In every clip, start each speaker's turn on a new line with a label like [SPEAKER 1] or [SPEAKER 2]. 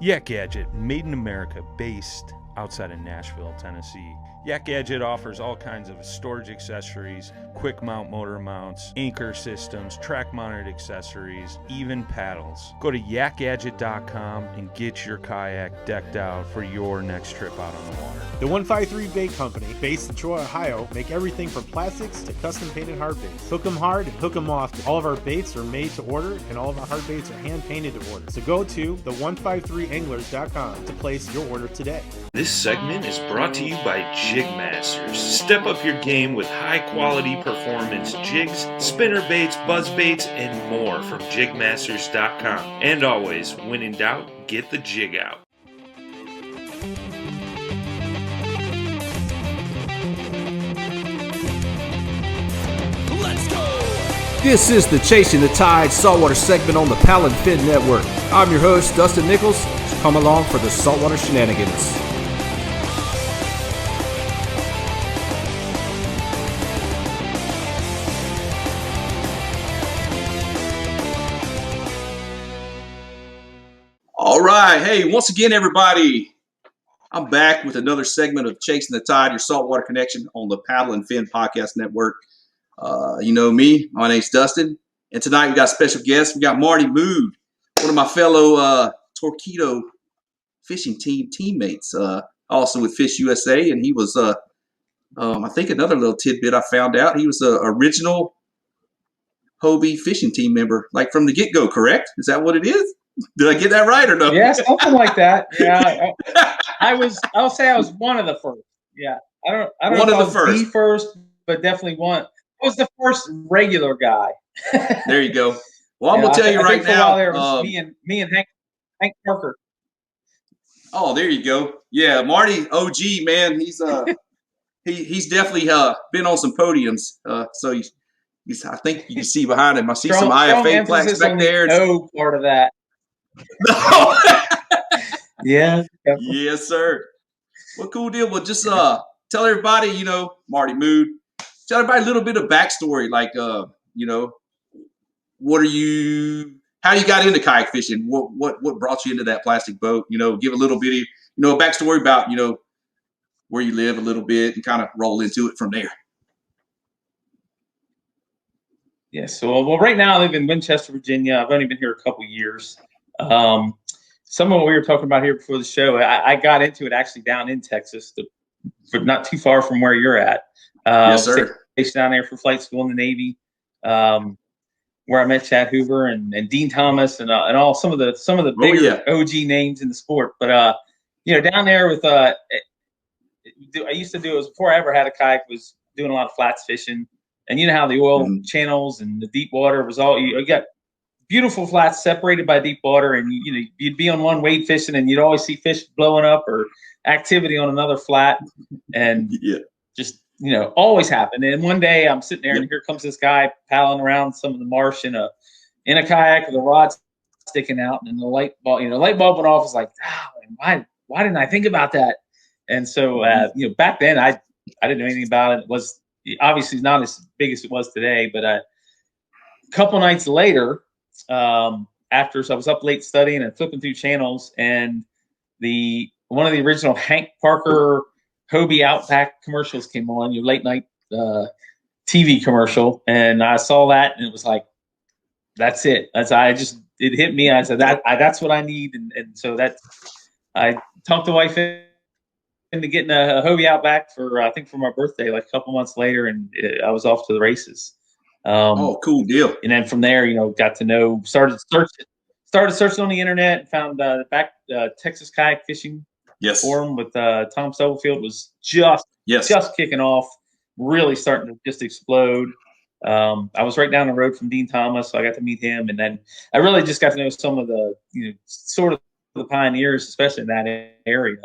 [SPEAKER 1] Yak Gadget, made in America, based outside of Nashville, Tennessee. Yak Gadget offers all kinds of storage accessories, quick mount motor mounts, anchor systems, track mounted accessories, even paddles. Go to yakgadget.com and get your kayak decked out for your next trip out on the water.
[SPEAKER 2] The 153 Bait Company, based in Troy, Ohio, make everything from plastics to custom painted hard baits. Hook 'em hard and hook 'em often. All of our baits are made to order and all of our hard baits are hand painted to order. So go to the153anglers.com to place your order today.
[SPEAKER 1] This segment is brought to you by Jig Masters. Step up your game with high-quality performance jigs, spinner baits, buzz baits, and more from jigmasters.com. And always, when in doubt, get the jig out.
[SPEAKER 3] Let's go!
[SPEAKER 4] This is the Chasing the Tide Saltwater segment on the Paddle and Fin Network. I'm your host, Dustin Nichols. So come along for the saltwater shenanigans.
[SPEAKER 5] All right. Hey, once again, everybody, I'm back with another segment of Chasing the Tide, your saltwater connection on the Paddle and Fin Podcast Network. You know me. My name's Dustin. And tonight we got a special guest. We got Marty Mood, one of my fellow Torpedo fishing teammates, also with Fish USA. And he was, I think another little tidbit I found out, he was an original Hobie fishing team member, like from the get-go, correct? Is that what it is? Did I get that right or no?
[SPEAKER 6] Yeah, something like that. Yeah, I'll say I was one of the first. Yeah, I don't know if I was the first, but definitely one. I was the first regular guy.
[SPEAKER 5] There you go. Well, I'm gonna tell you right now.
[SPEAKER 6] There was me and Hank Parker.
[SPEAKER 5] Oh, there you go. Yeah, Marty, OG man. He's definitely been on some podiums. So he's I think you can see behind him. I see some IFA flags back there.
[SPEAKER 6] No part of that.
[SPEAKER 5] No.
[SPEAKER 6] Yeah.
[SPEAKER 5] Yes, sir. Well, cool deal. Well, just tell everybody, Marty Mood. Tell everybody a little bit of backstory, like how you got into kayak fishing? What brought you into that plastic boat? Give a little bit of a backstory about where you live a little bit and kind of roll into it from there.
[SPEAKER 6] Yeah. So well, right now I live in Winchester, Virginia. I've only been here a couple years. Some of what we were talking about here before the show, I got into it actually down in Texas, but not too far from where you're at.
[SPEAKER 5] Yes, sir.
[SPEAKER 6] Stationed down there for flight school in the Navy, where I met Chad Hoover and Dean Thomas and all some of the bigger OG names in the sport. But down there with I used to do it was before I ever had a kayak, was doing a lot of flats fishing, and you know how the oil channels and the deep water was all you got. Beautiful flats separated by deep water, and you'd be on one wade fishing, and you'd always see fish blowing up or activity on another flat, and just always happened. And one day I'm sitting there, and here comes this guy paddling around some of the marsh in a kayak with a rod sticking out, and the light bulb went off. I was like, why didn't I think about that? And so back then I didn't know anything about it. It was obviously not as big as it was today, but a couple nights later. After I was up late studying and flipping through channels, and one of the original Hank Parker Hobie Outback commercials came on, your late night TV commercial, and I saw that, and it was like, that's it. It hit me. I said that's what I need, and so I talked the wife into getting a Hobie Outback for my birthday, like a couple months later, and I was off to the races.
[SPEAKER 5] Cool deal.
[SPEAKER 6] And then from there, got to know, started searching on the internet, and found Texas Kayak Fishing Forum with Tom Stubblefield was just kicking off, really starting to just explode. I was right down the road from Dean Thomas, so I got to meet him, and then I really just got to know some of the sort of the pioneers, especially in that area.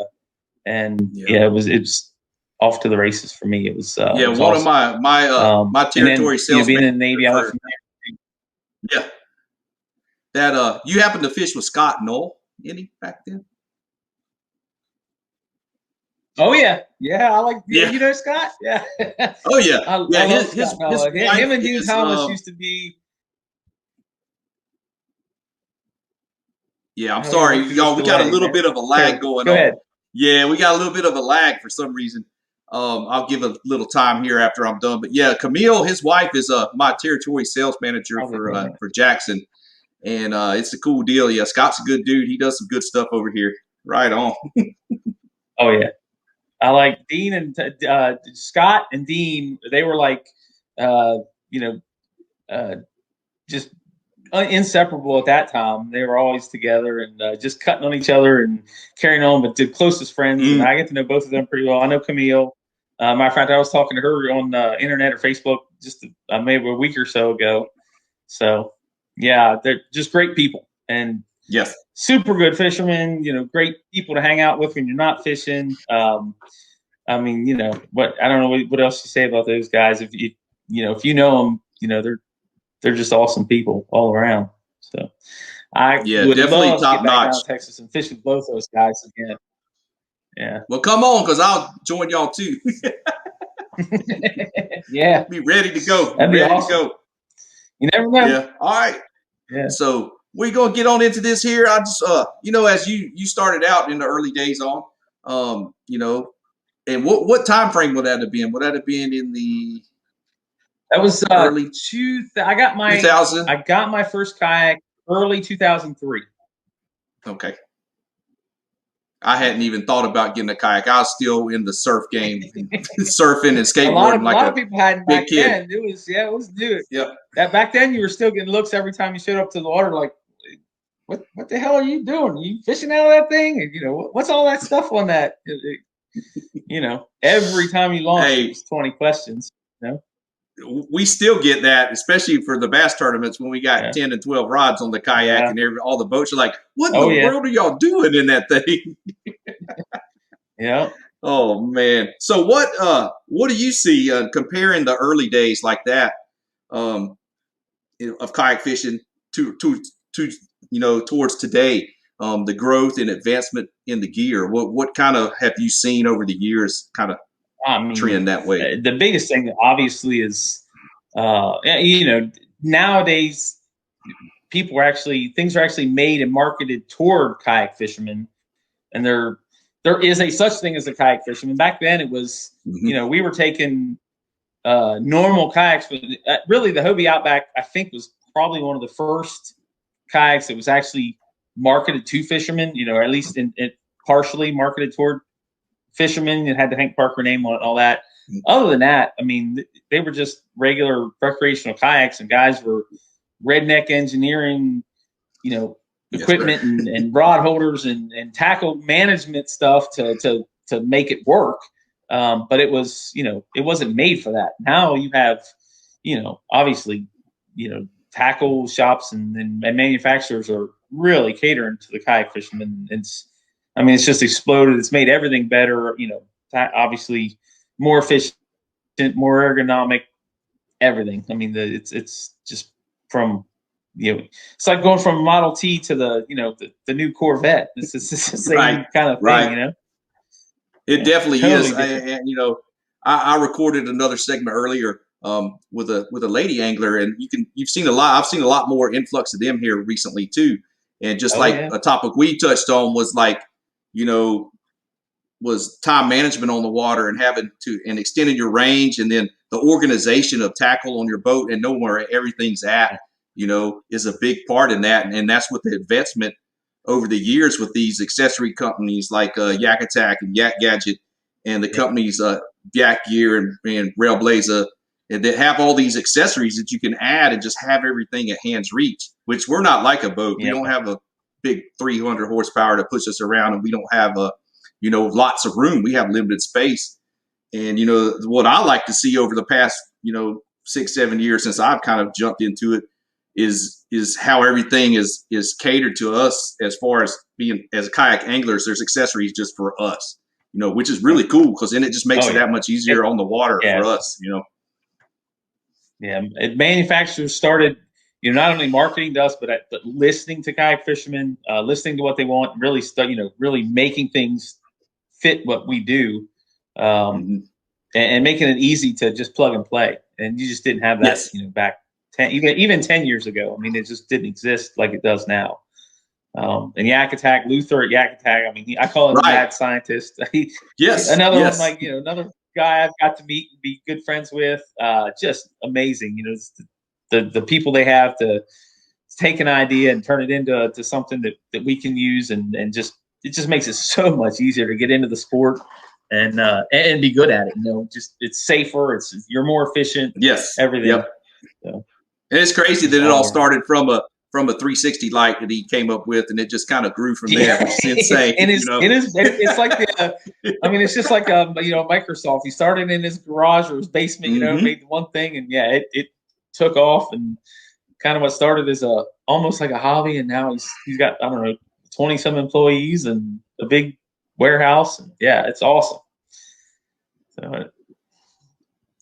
[SPEAKER 6] And it was off to the races for me. It was
[SPEAKER 5] one
[SPEAKER 6] awesome.
[SPEAKER 5] of my territory salesmen.
[SPEAKER 6] Being in the Navy, I went from there.
[SPEAKER 5] Yeah. That you happened to fish with Scott Knoll any back then?
[SPEAKER 6] Oh yeah, I like Scott. Yeah.
[SPEAKER 5] Oh yeah.
[SPEAKER 6] I love Scott. Him and Dean Thomas used to be.
[SPEAKER 5] Yeah, I'm sorry, y'all. We got a little bit of a lag going on.
[SPEAKER 6] Ahead.
[SPEAKER 5] Yeah, we got a little bit of a lag for some reason. I'll give a little time here after I'm done. But yeah, Camille, his wife is my territory sales manager for Jackson, and it's a cool deal. Yeah, Scott's a good dude. He does some good stuff over here. Right on.
[SPEAKER 6] Oh yeah, I like Dean and Scott and Dean. They were like, just inseparable at that time. They were always together and just cutting on each other and carrying on, but the closest friends. And I get to know both of them pretty well. I know Camille. Matter of fact, I was talking to her on the internet or Facebook just maybe a week or so ago. So yeah, they're just great people and
[SPEAKER 5] yes,
[SPEAKER 6] super good fishermen. Great people to hang out with when you're not fishing. I mean, what I don't know what else to say about those guys. If you know them, they're just awesome people all around. So I would love to get back down to Texas and fish with both those guys again. Yeah.
[SPEAKER 5] Well, come on, because I'll join y'all too.
[SPEAKER 6] Yeah.
[SPEAKER 5] Be ready to go.
[SPEAKER 6] That'd be awesome. You never know.
[SPEAKER 5] Yeah. All right.
[SPEAKER 6] Yeah.
[SPEAKER 5] So we're gonna get on into this here. I just as you started out in the early days on, and what time frame would that have been? Would that have been in the
[SPEAKER 6] That was
[SPEAKER 5] early
[SPEAKER 6] I got my
[SPEAKER 5] 2000.
[SPEAKER 6] I got my first kayak early 2003.
[SPEAKER 5] Okay. I hadn't even thought about getting a kayak. I was still in the surf game, surfing and skateboarding.
[SPEAKER 6] A lot of people hadn't back then. It was new.
[SPEAKER 5] Yeah.
[SPEAKER 6] That back then you were still getting looks every time you showed up to the water, like, what the hell are you doing? Are you fishing out of that thing? And what's all that stuff on that? Every time you launch, it's 20 questions.
[SPEAKER 5] We still get that, especially for the bass tournaments when we got 10 and 12 rods on the kayak and all the boats are like, what in the world are y'all doing in that thing?
[SPEAKER 6] Yeah.
[SPEAKER 5] Oh man. So what do you see comparing the early days like that of kayak fishing to towards today, the growth and advancement in the gear? What kind of have you seen over the years kind of trend that way?
[SPEAKER 6] The biggest thing obviously is nowadays things are actually made and marketed toward kayak fishermen, and there is a such thing as a kayak fisherman. Back then it was we were taking normal kayaks, but really the Hobie Outback I think was probably one of the first kayaks that was actually marketed to fishermen, or at least it partially marketed toward fishermen. It had the Hank Parker name on it and all that. Other than that, I mean, they were just regular recreational kayaks, and guys were redneck engineering, equipment and rod holders and tackle management stuff to make it work. But it was, it wasn't made for that. Now you have, obviously, tackle shops and manufacturers are really catering to the kayak fishermen. It's just exploded. It's made everything better, obviously more efficient, more ergonomic, everything. I mean, it's just from, it's like going from Model T to the new Corvette. It's the same kind of thing,
[SPEAKER 5] It definitely is. And I recorded another segment earlier with a lady angler, and you've seen a lot. I've seen a lot more influx of them here recently too. And just a topic we touched on was was time management on the water and and extending your range, and then the organization of tackle on your boat and knowing where everything's at, is a big part in that. And that's what the advancement over the years with these accessory companies like Yak Attack and Yak Gadget and the companies Yak Gear and Railblazer, and that have all these accessories that you can add and just have everything at hand's reach, which we're not like a boat. We don't have a big 300 horsepower to push us around, and we don't have lots of room. We have limited space. And, what I like to see over the past, 6-7 years since I've kind of jumped into it is how everything is catered to us as far as being as kayak anglers. There's accessories just for us, which is really cool, because then it just makes it that much easier on the water for us,
[SPEAKER 6] Yeah, manufacturers started, not only marketing to us, but listening to kayak fishermen, listening to what they want, really really making things fit what we do, and making it easy to just plug and play. And you just didn't have that, back even 10 years ago. I mean, it just didn't exist like it does now. And Yak Attack, Luther at Yak Attack. I mean, I call him a mad scientist. Another one, like, another guy I've got to meet and be good friends with. Just amazing. The people they have to take an idea and turn it into something that we can use, and just it just makes it so much easier to get into the sport and be good at it. Just it's safer. You're more efficient.
[SPEAKER 5] Yes.
[SPEAKER 6] Everything.
[SPEAKER 5] Yep.
[SPEAKER 6] So,
[SPEAKER 5] and it's crazy that it all started from a 360 light that he came up with, and it just kind of grew from there, which is insane.
[SPEAKER 6] It's like it's just like Microsoft. He started in his garage or his basement, made one thing, and it took off, and kind of what started as almost like a hobby, and now he's got 20 some employees and a big warehouse, and it's awesome. So,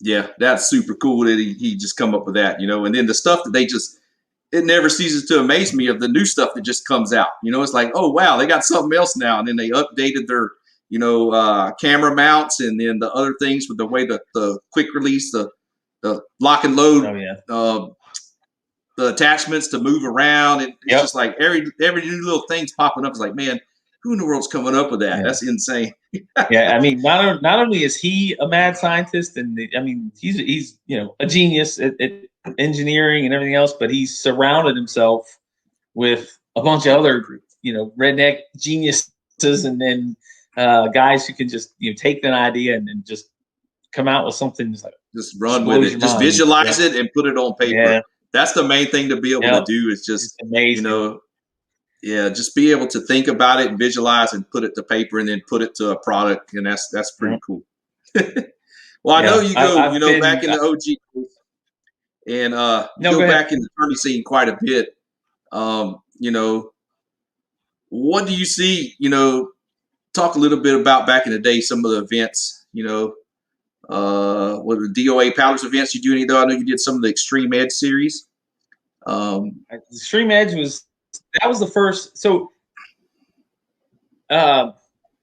[SPEAKER 5] yeah, that's super cool that he just come up with that, and then the stuff that it never ceases to amaze me of the new stuff that just comes out. It's like, oh wow, they got something else now, and then they updated their camera mounts, and then the other things with the way the quick release, the lock and load, the attachments to move around. It's just like every new little thing's popping up. It's like, man, who in the world's coming up with that? Yeah. That's insane.
[SPEAKER 6] I mean, not only is he a mad scientist, and he's a genius at engineering and everything else, but he's surrounded himself with a bunch of other redneck geniuses, and then guys who can just take an idea and just come out with something
[SPEAKER 5] just run with it, just visualize it and put it on paper. Yeah. That's the main thing to be able to do, is just
[SPEAKER 6] amazing.
[SPEAKER 5] Just be able to think about it and visualize and put it to paper and then put it to a product, and that's pretty cool. Well, I know you go back in the OG and go back in the tourney scene quite a bit. What do you see? Talk a little bit about back in the day, some of the events. What the DOA Paddlers events you do any though? I know you did some of the Extreme Edge series.
[SPEAKER 6] Extreme Edge was the first. So I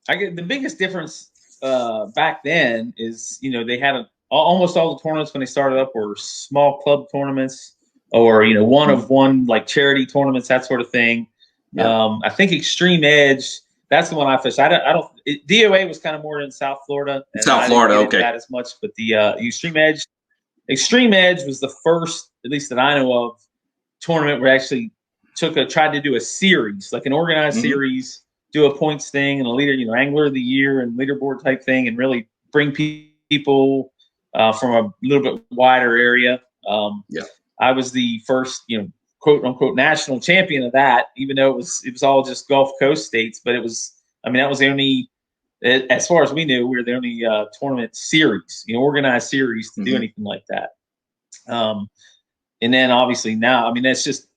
[SPEAKER 6] get the biggest difference back then is they had almost all the tournaments when they started up were small club tournaments, or one of one, like charity tournaments, that sort of thing. Yeah. I think Extreme Edge, that's the one I fished. DOA was kind of more in South Florida.
[SPEAKER 5] South Florida, okay.
[SPEAKER 6] That as much, but the Extreme Edge was the first, at least that I know of, tournament where I actually tried to do a series, like an organized series, do a points thing and a leader, angler of the year and leaderboard type thing, and really bring people from a little bit wider area. I was the first, quote unquote national champion of that, even though it was all just Gulf Coast states. But that was the only, as far as we knew, we were the only tournament series, organized series to do anything like that. And then obviously now, that's just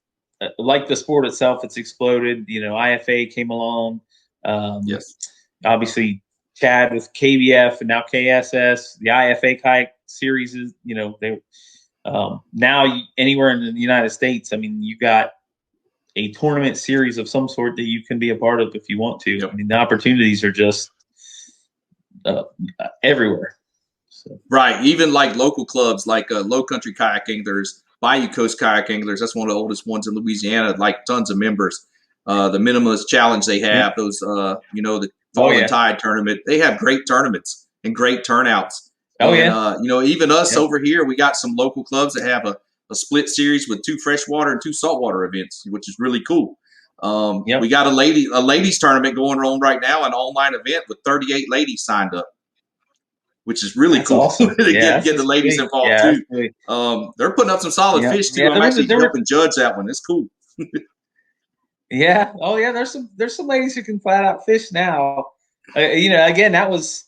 [SPEAKER 6] like the sport itself, it's exploded. IFA came along. Obviously Chad with KBF and now KSS, the IFA kayak series is, they now anywhere in the United States, you got a tournament series of some sort that you can be a part of if you want to. Yep. The opportunities are just everywhere. So. Right.
[SPEAKER 5] Even like local clubs like Low Country Kayak Anglers, Bayou Coast Kayak Anglers, that's one of the oldest ones in Louisiana, like tons of members. The Minimalist Challenge they have, those, the Chasin the Tide tournament, they have great tournaments and great turnouts. Even us over here, we got some local clubs that have a split series with 2 freshwater and 2 saltwater events, which is really cool. We got a ladies tournament going on right now, an online event with 38 ladies signed up, which is really cool.
[SPEAKER 6] Awesome.
[SPEAKER 5] to get the ladies involved too. They're putting up some solid fish too. I'm actually helping judge that one. It's cool.
[SPEAKER 6] Yeah. Oh yeah. There's some ladies who can flat out fish now. Again, that was,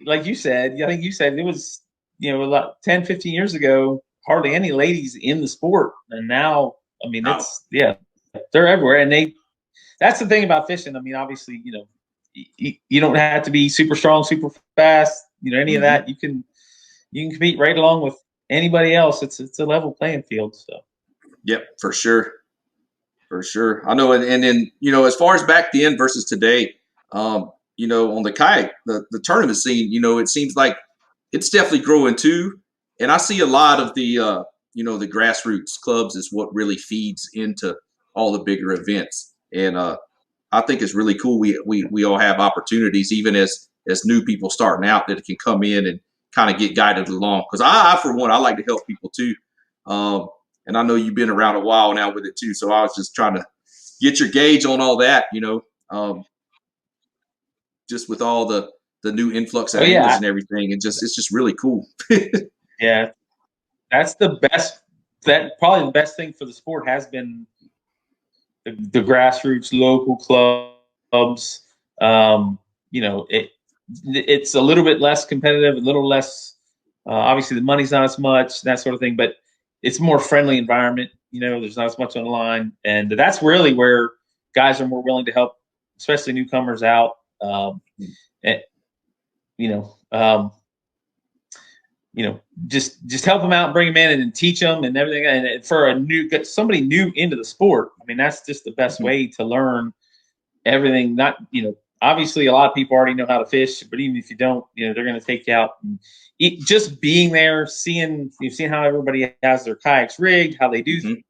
[SPEAKER 6] like you said, I think you said it was, about 10, 15 years ago, hardly any ladies in the sport. And now, they're everywhere. And that's the thing about fishing. Obviously, you don't have to be super strong, super fast, any of that. You can compete right along with anybody else. It's a level playing field. So.
[SPEAKER 5] Yep, for sure. I know. And then, as far as back then versus today, on the kayak, the tournament scene, it seems like it's definitely growing too. And I see a lot of the, the grassroots clubs is what really feeds into all the bigger events. And I think it's really cool. We all have opportunities, even as new people starting out, that can come in and kind of get guided along. Because I, for one, I like to help people too. And I know you've been around a while now with it too. So I was just trying to get your gauge on all that, just with all the new influx of anglers and everything. It's just really cool.
[SPEAKER 6] Yeah, that's the best. That probably the best thing for the sport has been the grassroots local clubs. It's a little bit less competitive, a little less. Obviously, the money's not as much, that sort of thing, but it's a more friendly environment. There's not as much on the line, and that's really where guys are more willing to help, especially newcomers out. Just help them out, and bring them in, and teach them and everything. And for somebody new into the sport, I mean, that's just the best way to learn everything. Not, obviously a lot of people already know how to fish, but even if you don't, they're going to take you out and just being there, seeing how everybody has their kayaks rigged, how they do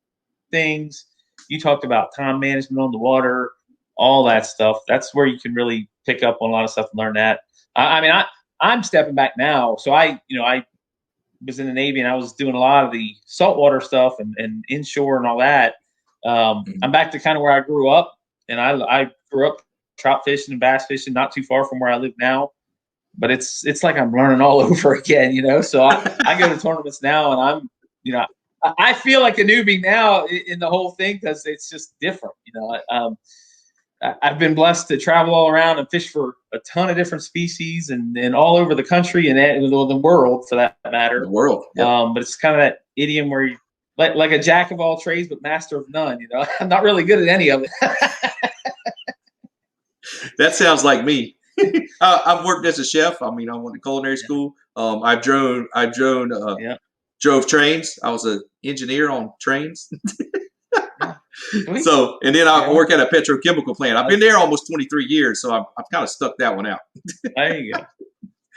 [SPEAKER 6] things. You talked about time management on the water, all that stuff. That's where you can really pick up on a lot of stuff and learn that. I'm stepping back now. So I was in the Navy and I was doing a lot of the saltwater stuff and inshore and all that. I'm back to kind of where I grew up, and I grew up trout fishing and bass fishing, not too far from where I live now. But it's like I'm learning all over again, So I go to tournaments now, and I feel like a newbie now in the whole thing because it's just different, I've been blessed to travel all around and fish for a ton of different species and all over the country and the world, for that matter.
[SPEAKER 5] The world. Yep.
[SPEAKER 6] But it's kind of that idiom where you like a jack of all trades but master of none. I'm not really good at any of it.
[SPEAKER 5] That sounds like me. I've worked as a chef. I went to culinary school. I drove trains. I was an engineer on trains. So, and then I work at a petrochemical plant. I've been there almost 23 years, so I've kind of stuck that one out.
[SPEAKER 6] There you go.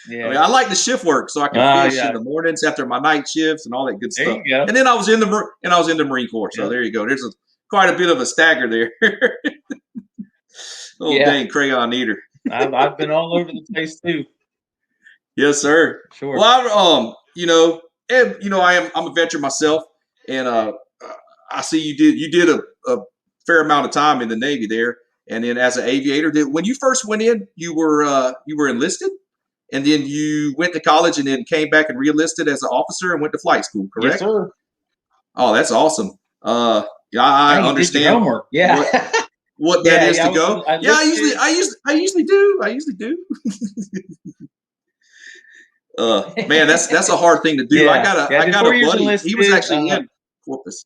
[SPEAKER 6] Yeah,
[SPEAKER 5] I like the shift work, so I can fish in the mornings after my night shifts and all that good stuff. There you go. And then I was in the Marine Corps, so there you go. There's quite a bit of a stagger there. Dang crayon eater.
[SPEAKER 6] I've been all over the place too.
[SPEAKER 5] Yes, sir.
[SPEAKER 6] Sure.
[SPEAKER 5] Well, I'm a veteran myself, and I see you did a fair amount of time in the Navy there, and then as an aviator. When you first went in, you were enlisted, and then you went to college, and then came back and re-enlisted as an officer and went to flight school. Correct?
[SPEAKER 6] Yes, sir.
[SPEAKER 5] Oh, that's awesome. I understand.
[SPEAKER 6] Homework. Yeah.
[SPEAKER 5] What that is to go. I usually do. Man, that's a hard thing to do. I got a buddy. He was actually in Corpus.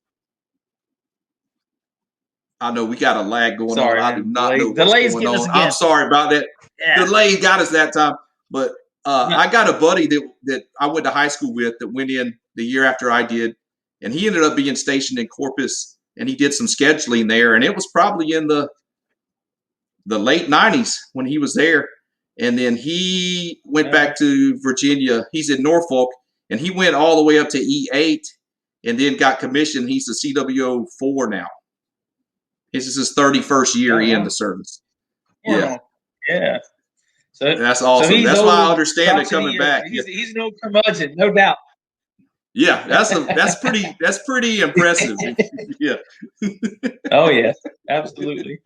[SPEAKER 5] I know we got a lag going on. I do not know what's going on. I'm sorry about that. Yeah. Delay got us that time. But I got a buddy that I went to high school with that went in the year after I did, and he ended up being stationed in Corpus, and he did some scheduling there, and it was probably in the late 90s when he was there. And then he went back to Virginia. He's in Norfolk, and he went all the way up to E8 and then got commissioned. He's a CWO4 now. This is his 31st year in the service. Yeah. So that's awesome. So that's why I understand it coming back.
[SPEAKER 6] He's no curmudgeon, no doubt.
[SPEAKER 5] Yeah, that's pretty impressive. Yeah.
[SPEAKER 6] Oh yeah, absolutely.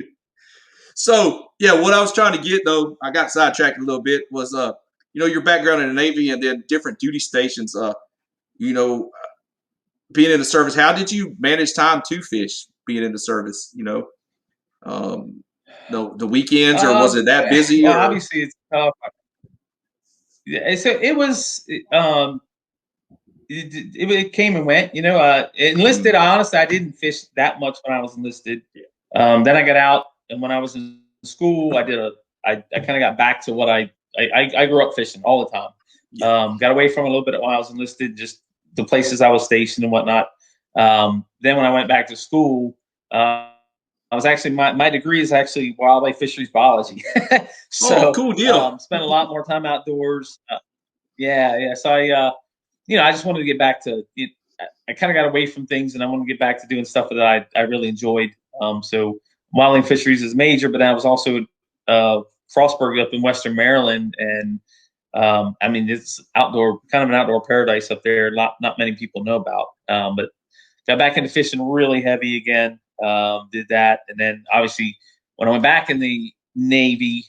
[SPEAKER 5] So what I was trying to get though, I got sidetracked a little bit, was your background in the Navy and then different duty stations. Being in the service, how did you manage time to fish? Being in the service, the weekends, or was it that busy?
[SPEAKER 6] Well, obviously it's tough. So it was. It came and went. Enlisted. Honestly, I didn't fish that much when I was enlisted. Then I got out, and when I was in school, I kind of got back to what I grew up fishing all the time. Got away from it a little bit while I was enlisted, just the places I was stationed and whatnot. Then when I went back to school, I was actually my degree is actually wildlife fisheries biology. So
[SPEAKER 5] cool deal.
[SPEAKER 6] Spent a lot more time outdoors. So I just wanted to get back to I kind of got away from things, and I wanted to get back to doing stuff that I really enjoyed. So wildling fisheries is major, but then I was also Frostburg up in Western Maryland, and I mean, it's kind of an outdoor paradise up there. Not many people know about, but got back into fishing really heavy again. Did that, and then obviously when I went back in the Navy,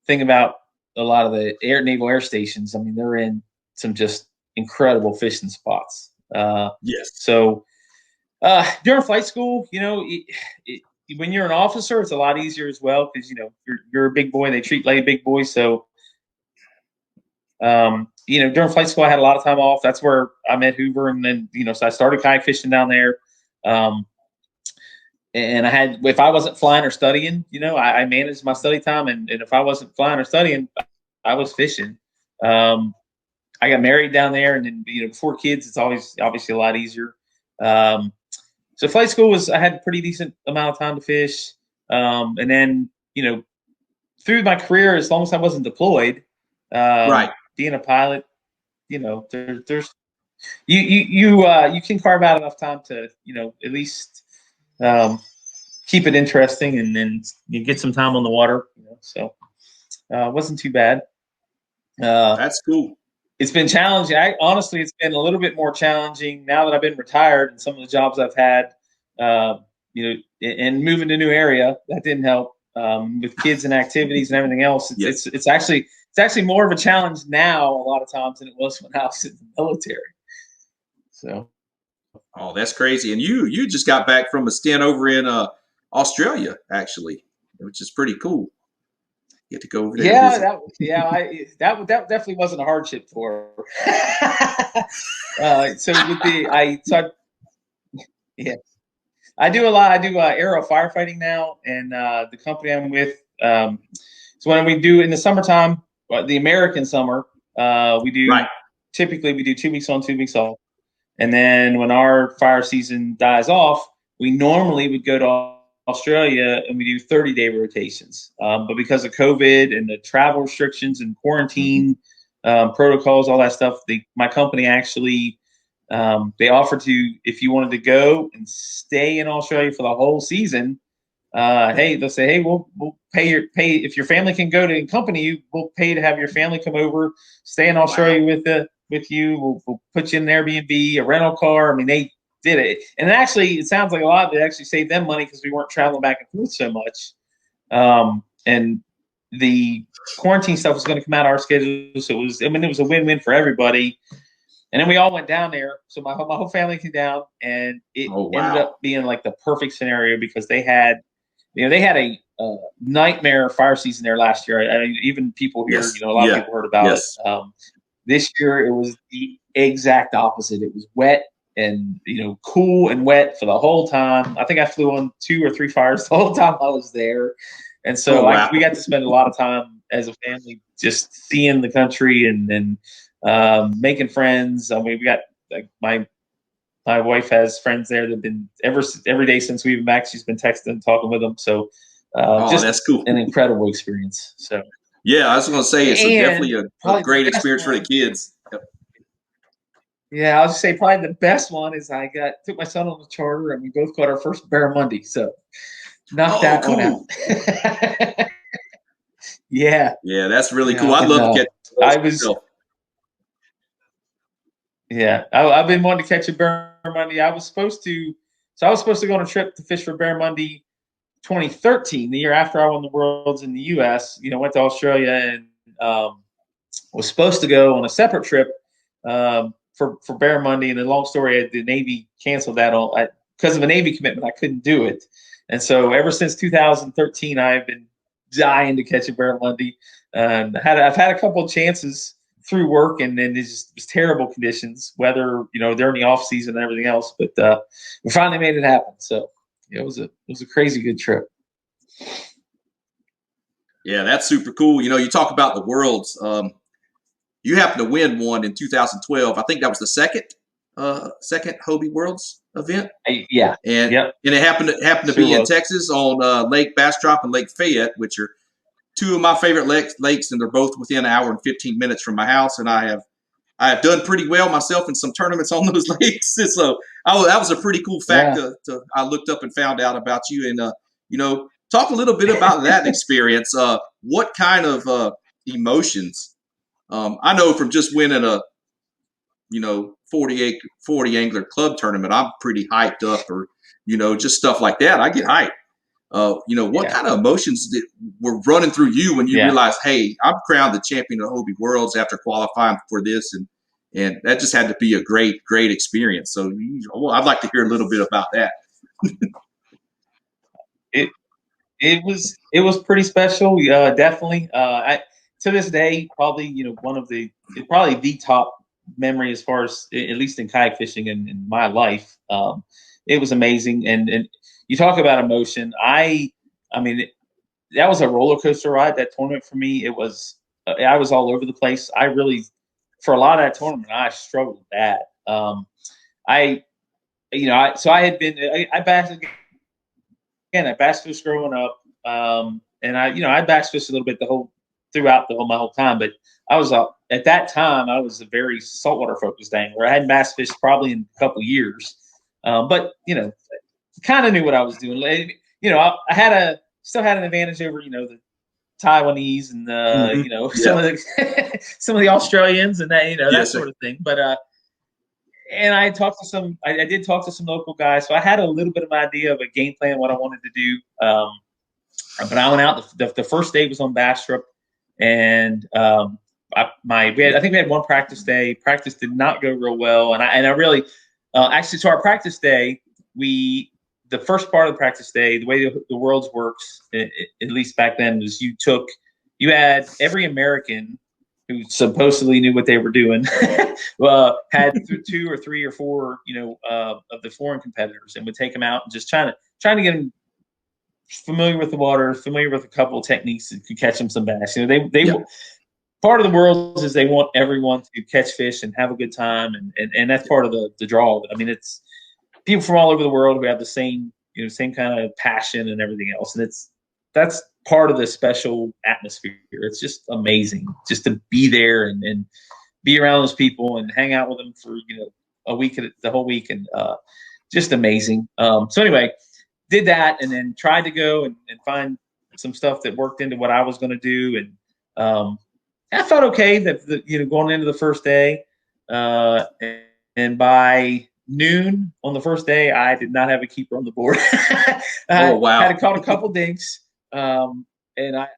[SPEAKER 6] think about a lot of the naval air stations. I mean, they're in some just incredible fishing spots.
[SPEAKER 5] Yes.
[SPEAKER 6] So during flight school, when you're an officer, it's a lot easier as well because you're a big boy. They treat like a big boy. So during flight school, I had a lot of time off. That's where I met Hoover, and then so I started kayak fishing down there. And if I wasn't flying or studying, I managed my study time, and if I wasn't flying or studying, I was fishing. I got married down there, and then before kids, it's always obviously a lot easier. So flight school I had a pretty decent amount of time to fish. And then, through my career, as long as I wasn't deployed,
[SPEAKER 5] right,
[SPEAKER 6] being a pilot, there's you can carve out enough time to, at least keep it interesting, and then you get some time on the water, so it wasn't too bad.
[SPEAKER 5] That's cool.
[SPEAKER 6] It's been challenging. Honestly, it's been a little bit more challenging now that I've been retired and some of the jobs I've had, and moving to a new area, that didn't help, with kids and activities and everything else. It's actually more of a challenge now a lot of times than it was when I was in the military. So.
[SPEAKER 5] Oh, that's crazy. And you just got back from a stint over in Australia, actually, which is pretty cool. Get to go over there.
[SPEAKER 6] That definitely wasn't a hardship for her. I do a lot. I do Aero Firefighting now, and the company I'm with. So when we do in the summertime, the American summer, typically we do 2 weeks on, 2 weeks off, and then when our fire season dies off, we normally would go to Australia and we do 30-day rotations. But because of COVID and the travel restrictions and quarantine protocols, all that stuff, my company actually, they offered to, if you wanted to go and stay in Australia for the whole season, they'll say, hey, we'll pay if your family can go to accompany you, we'll pay to have your family come over, stay in Australia with you. We'll put you in an Airbnb, a rental car. I mean, they did it. And actually, it sounds like a lot. It actually saved them money because we weren't traveling back and forth so much. And the quarantine stuff was going to come out of our schedule. So it was a win-win for everybody. And then we all went down there. So my whole family came down, and it ended up being like the perfect scenario because they had a nightmare fire season there last year. Even people here, a lot of people heard about it. This year it was the exact opposite. It was wet and cool and wet for the whole time. I think I flew on 2 or 3 fires the whole time I was there, and so we got to spend a lot of time as a family just seeing the country and making friends. I mean, we got my wife has friends there that've been every day since we've been back. She's been texting and talking with them. So
[SPEAKER 5] that's cool.
[SPEAKER 6] An incredible experience. So
[SPEAKER 5] yeah, I was going to say it's definitely a great experience for the kids.
[SPEAKER 6] Yeah, I'll just say probably the best one is I took my son on the charter, and we both caught our first Bear Monday. So knocked that one out. Yeah,
[SPEAKER 5] that's really cool. I'd love to catch.
[SPEAKER 6] I've been wanting to catch a Bear Monday. I was supposed to go on a trip to fish for Bear Monday 2013, the year after I won the Worlds in the U.S. Went to Australia and was supposed to go on a separate trip for Bear Monday. And the long story, the Navy canceled that because of a Navy commitment. I couldn't do it, and so ever since 2013, I've been dying to catch a Bear Monday. And I've had a couple of chances through work, and then it was terrible conditions, weather, during the off season and everything else. But we finally made it happen. So it was a crazy good trip.
[SPEAKER 5] Yeah, that's super cool. You talk about the Worlds. You happened to win one in 2012. I think that was the second Hobie Worlds event.
[SPEAKER 6] And
[SPEAKER 5] it happened to be in Texas on Lake Bastrop and Lake Fayette, which are two of my favorite lakes, and they're both within an hour and 15 minutes from my house. And I have done pretty well myself in some tournaments on those lakes. So that was a pretty cool fact I looked up and found out about you. And, talk a little bit about that experience. What kind of emotions? I know from just winning a, 40 angler club tournament, I'm pretty hyped up, or, just stuff like that. I get hyped. What kind of emotions were running through you when you realized, hey, I'm crowned the champion of Hobie Worlds after qualifying for this, and that just had to be a great experience. So I'd like to hear a little bit about that.
[SPEAKER 6] It was pretty special, definitely. To this day, probably probably the top memory as far as, at least in kayak fishing in my life. It was amazing, and you talk about emotion. I mean, that was a roller coaster ride. That tournament for me, I was all over the place. I really, for a lot of that tournament, I struggled bad. So I had been, I bass again. I bass fished growing up, and I bass fished a little bit throughout my whole time. But I was at that time, I was a very saltwater focused angler. I hadn't bass fished probably in a couple years, but kind of knew what I was doing. I still had an advantage over the Taiwanese and some of the Australians and that sort of thing. But and I talked to some. I did talk to some local guys, so I had a little bit of an idea of a game plan, what I wanted to do. But I went out. The first day was on Bastrop, and I think we had one practice day. Practice did not go real well, and I really actually, so our practice day, the first part of the practice day, the way the Worlds works, at least back then, was you had every American who supposedly knew what they were doing had 2 or 3 or 4 of the foreign competitors, and would take them out and just trying to get them familiar with the water, familiar with a couple of techniques that could catch them some bass. Part of the Worlds is they want everyone to catch fish and have a good time, and that's part of the draw of it. I mean, it's people from all over the world who have the same kind of passion and everything else, and that's part of the special atmosphere. It's just amazing just to be there and be around those people and hang out with them for a week, the whole week, and just amazing. So anyway, did that, and then tried to go and find some stuff that worked into what I was going to do, and I felt okay that going into the first day, and by noon on the first day, I did not have a keeper on the board.
[SPEAKER 5] Oh wow!
[SPEAKER 6] I had caught a couple dinks, and I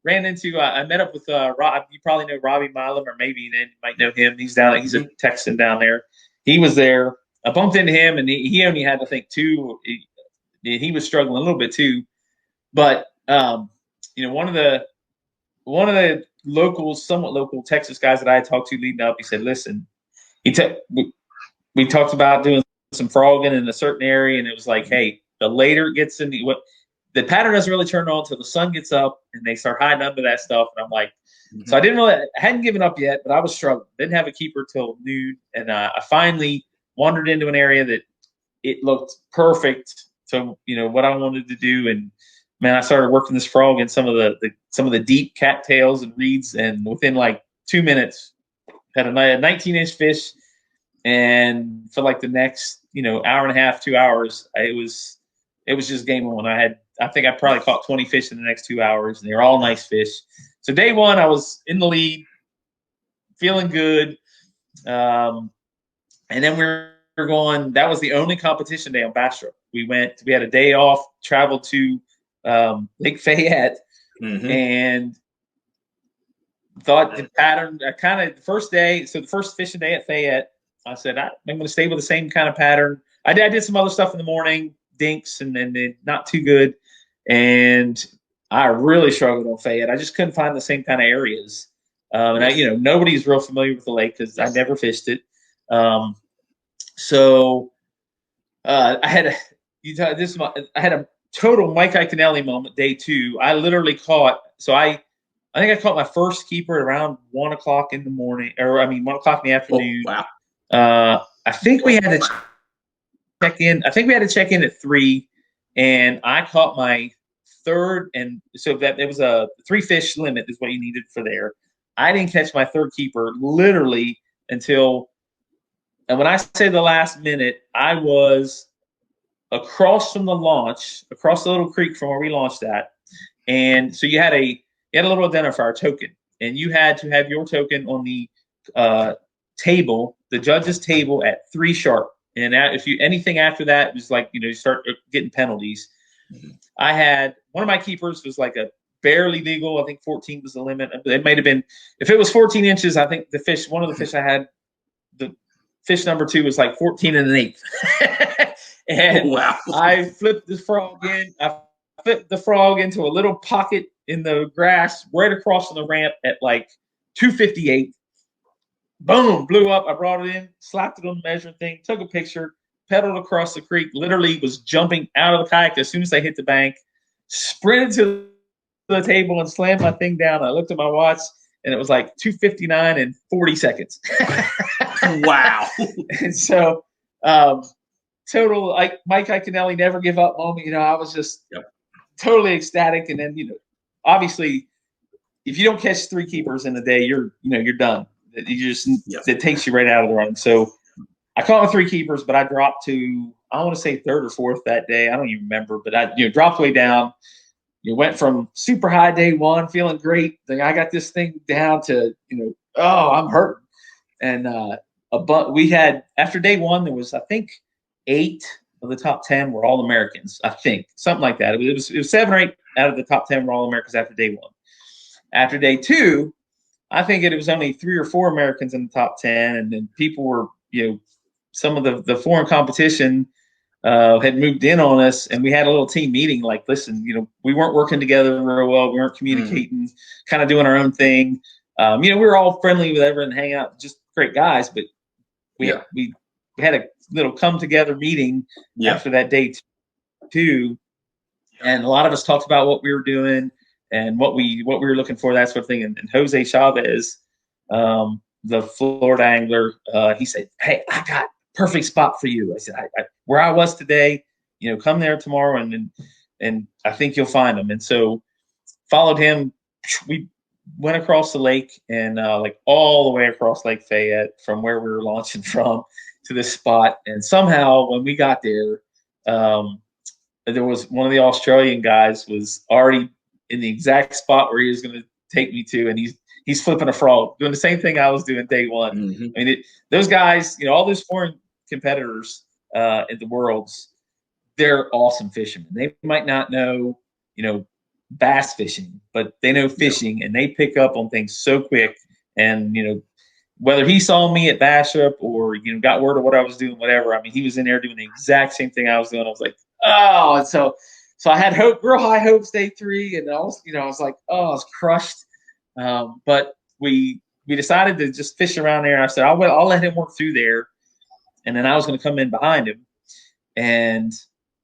[SPEAKER 6] ran into. I met up with Rob. You probably know Robbie Milam, or maybe you might know him. He's a Texan down there. He was there. I bumped into him, and he only had, I think, 2. He was struggling a little bit too, but one of the somewhat local Texas guys that I had talked to leading up, he said, "Listen," we talked about doing some frogging in a certain area, and it was like, hey, the later it gets in, the pattern doesn't really turn on until the sun gets up and they start hiding under that stuff. And I'm like, so I hadn't given up yet, but I was struggling. Didn't have a keeper till noon, and I finally wandered into an area that it looked perfect to what I wanted to do, and man, I started working this frog in some of the deep cattails and reeds, and within like 2 minutes, had a 19-inch fish. And for like the next, hour and a half, 2 hours, it was just game on. I think I probably caught 20 fish in the next 2 hours, and they were all nice fish. So day one, I was in the lead, feeling good. And then we were going. That was the only competition day on Bastrop. We had a day off, traveled to Lake Fayette, and thought the pattern. The first day, so the first fishing day at Fayette, I said I'm going to stay with the same kind of pattern. I did some other stuff in the morning, dinks, and then not too good. And I really struggled on Fayette. I just couldn't find the same kind of areas. And nobody's real familiar with the lake because I never fished it. So I had a total Mike Iaconelli moment day 2. I literally caught. So I think I caught my first keeper at around 1 o'clock in the morning, 1 o'clock in the afternoon.
[SPEAKER 5] Oh, wow.
[SPEAKER 6] I think we had to check in. I think we had to check in at 3, and I caught my third. And so that it was a 3 fish limit is what you needed for there. I didn't catch my third keeper literally until, and when I say the last minute, I was across from the launch, across the little creek from where we launched at. And so you had a little identifier token, and you had to have your token on the table, the judge's table at 3 sharp. And if you anything after that, it was like, you start getting penalties. I had one of my keepers was like a barely legal. I think 14 was the limit. It might have been, if it was 14 inches, I think one of the fish I had, the fish number 2 was like 14 and an eighth. And
[SPEAKER 5] wow.
[SPEAKER 6] I flipped the frog in. I flipped the frog into a little pocket in the grass right across from the ramp at like 258. Boom, blew up. I brought it in, slapped it on the measuring thing, took a picture, pedaled across the creek, literally was jumping out of the kayak as soon as I hit the bank, sprinted to the table and slammed my thing down. I looked at my watch, and it was like 2:59 and 40 seconds.
[SPEAKER 5] Wow.
[SPEAKER 6] And so total, like Mike Iaconelli, never give up moment. I was just totally ecstatic. And then, obviously, if you don't catch 3 keepers in a day, you're done. It takes you right out of the run. So I caught my 3 keepers, but I dropped to, I want to say 3rd or 4th that day. I don't even remember, but I dropped way down. Went from super high day 1, feeling great. I got this thing down to, I'm hurting. And we had, after day 1, there was, I think, 8 of the top 10 were all Americans. I think something like that. It was 7 or 8 out of the top 10 were all Americans after day 1. After day 2, I think it was only 3 or 4 Americans in the top 10, and then people were, some of the foreign competition had moved in on us, and we had a little team meeting. Like, listen, we weren't working together real well. We weren't communicating, kind of doing our own thing. We were all friendly with everyone, hang out, just great guys. But we had a little come together meeting after that day 2, and a lot of us talked about what we were doing and what we were looking for, that sort of thing. And Jose Chavez, the Florida angler, he said, "Hey, I got perfect spot for you." I said, where I was today, come there tomorrow, and I think you'll find them. And so followed him. We went across the lake and like all the way across Lake Fayette from where we were launching from to this spot. And somehow when we got there, there was one of the Australian guys was already in the exact spot where he was going to take me to, and he's flipping a frog, doing the same thing I was doing day 1.
[SPEAKER 5] Mm-hmm.
[SPEAKER 6] I mean, those guys, all those foreign competitors in the worlds, they're awesome fishermen. They might not know, bass fishing, but they know fishing, and they pick up on things so quick. And, whether he saw me at Bastrop or, got word of what I was doing, whatever, I mean, he was in there doing the exact same thing I was doing. I was like, oh, and so I had real high hopes day 3, and I was, I was like, oh, I was crushed. But we decided to just fish around there. And I said, I'll let him work through there. And then I was going to come in behind him. And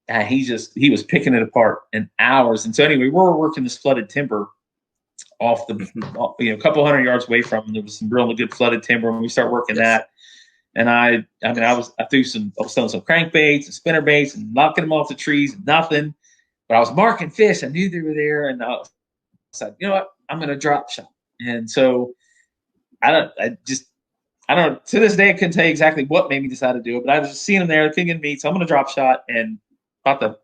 [SPEAKER 6] he was picking it apart in hours. And so anyway, we were working this flooded timber off the, a couple hundred yards away from him. There was some really good flooded timber, and we start working that. And I was throwing some crankbaits and spinner baits and knocking them off the trees and nothing. But I was marking fish. I knew they were there. And I said, you know what? I'm going to drop shot. And so I don't know. To this day, I couldn't tell you exactly what made me decide to do it, but I was just seeing them there, pinging me. So I'm going to drop shot, and about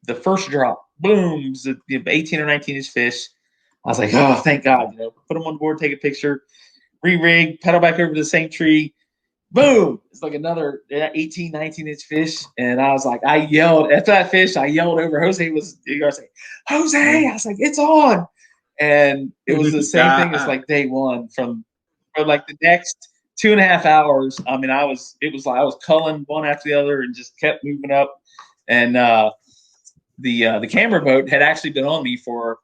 [SPEAKER 6] the first drop, boom, was an 18 or 19 inch fish. I was like, oh, thank God. Put them on board, take a picture, re-rig, pedal back over to the same tree. Boom. It's like another 18, 19 inch fish. And I was like, I yelled after that fish. I yelled over. Jose was, you guys say, Jose. I was like, it's on. And it was the same thing as like day 1 for like the next 2.5 hours. I mean, it was like I was culling one after the other and just kept moving up. And the camera boat had actually been on me for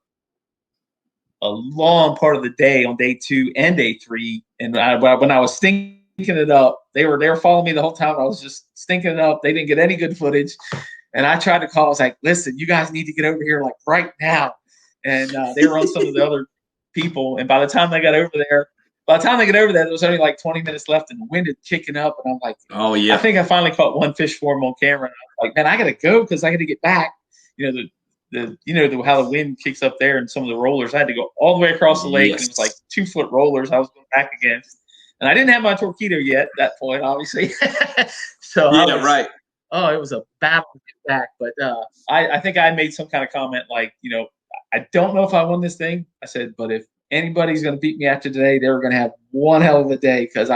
[SPEAKER 6] a long part of the day on day 2 and day 3. And when I was stinking it up, they were following me the whole time. I was just stinking it up. They didn't get any good footage. And I tried to call. I was like, listen, you guys need to get over here like right now. And they were on some of the other people. And by the time they got over there, there was only like 20 minutes left, and the wind had kicking up. And I'm like, oh yeah. I think I finally caught one fish for him on camera. And I was like, man, I got to go because I got to get back. The how the wind kicks up there and some of the rollers. I had to go all the way across the lake.
[SPEAKER 5] Yes.
[SPEAKER 6] And it was like 2-foot rollers I was going back against. And I didn't have my torpedo yet at that point, obviously. So
[SPEAKER 5] right.
[SPEAKER 6] Oh, it was a battle to get back. But I think I made some kind of comment like, I don't know if I won this thing. I said, but if anybody's going to beat me after today, they were going to have one hell of a day, because